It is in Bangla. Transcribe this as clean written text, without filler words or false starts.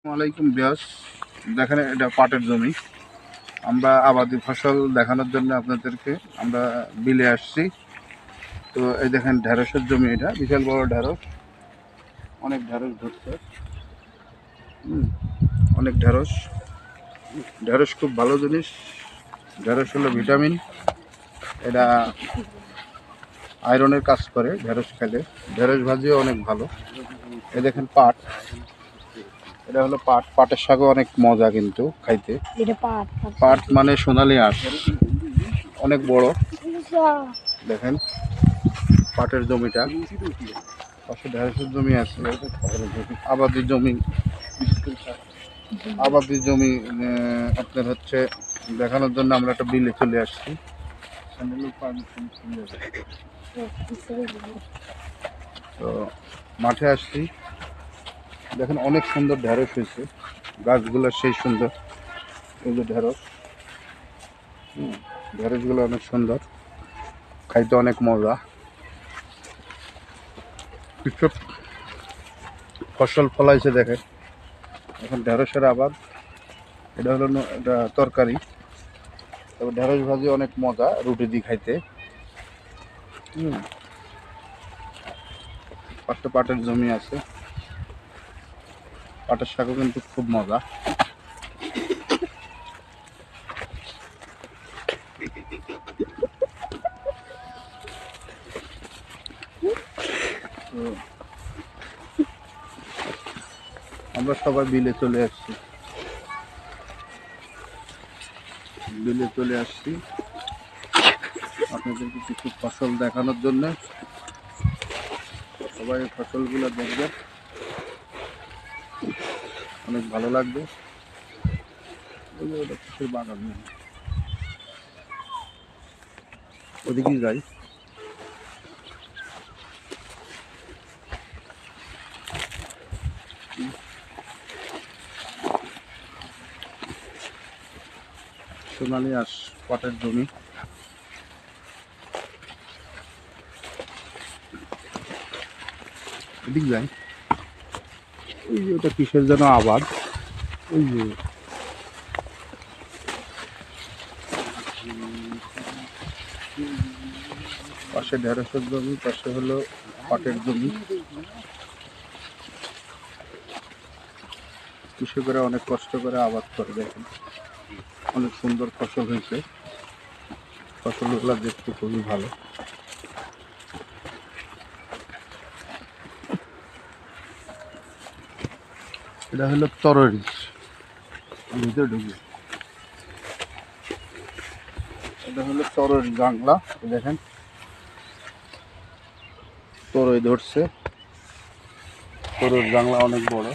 আসসালামাইকুম বিয়াস, দেখেন এটা পাটের জমি। আমরা আবাদি ফসল দেখানোর জন্য আপনাদেরকে আমরা বিলে আসছি। তো এই দেখেন ঢেঁড়সের জমি, এটা বিশাল বড় ঢেঁড়স, অনেক ঢেঁড়স ধরছে। অনেক ঢেঁড়স। ঢেঁড়স খুব ভালো জিনিস। ঢেঁড়স হলো ভিটামিন, এটা আয়রনের কাজ করে ঢেঁড়স খেলে। ঢেঁড়স ভাজিও অনেক ভালো। এই দেখেন পাট, এটা হলো পাট। পাটের শাকও অনেক মজা কিন্তু খাইতে। পাট মানে সোনালি আঁশ, অনেক বড়। দেখেন পাটের জমিটা, পাশে ঢেঁড়সের জমি আছে, আবাদি জমি। আবাদি জমি আপনার হচ্ছে দেখানোর জন্য আমরা একটা বিলে চলে আসছি। তো মাঠে আসছি, দেখেন অনেক সুন্দর ঢেঁড়স হয়েছে, গাছগুলো সেই সুন্দর। এই যে ঢেঁড়স, ঢেঁড়সগুলো অনেক সুন্দর, খাইতে অনেক মজা। কৃষক ফসল ফলাইছে দেখেন, এখন ঢেঁড়সের আবাদ। এটা হলো এটা তরকারি, তবে ঢেঁড়স ভাজি অনেক মজা রুটি দিয়ে খাইতে। পাশে পাটের জমি আছে, পাটের শাকও কিন্তু খুব মজা। তো আমরা সবাই বিলে চলে আসছি, বিলে চলে আসছি আপনাদেরকে কিছু ফসল দেখানোর জন্য। সবাই ফসলগুলো দেখবে, অনেক ভালো লাগবে। কিসের বাগান, ওদিকেই যাই। সোনালি আঁশ, পাটের জমি। এদিক যাই, ওই যে ওটা কিসের যেন আবাদ, ওই যে পাশে ঢেঁড়সের জমি, পাশে হলো পাটের জমি। কৃষকেরা অনেক কষ্ট করে আবাদ করে, দেখেন অনেক সুন্দর ফসল হয়েছে। ফসলগুলো দেখতে খুবই ভালো। এটা হলো তরই, ভিতরে ঢুকে, এটা হলো তরই বাংলা। দেখেন তরই ধরছে, তরই বাংলা অনেক বড়।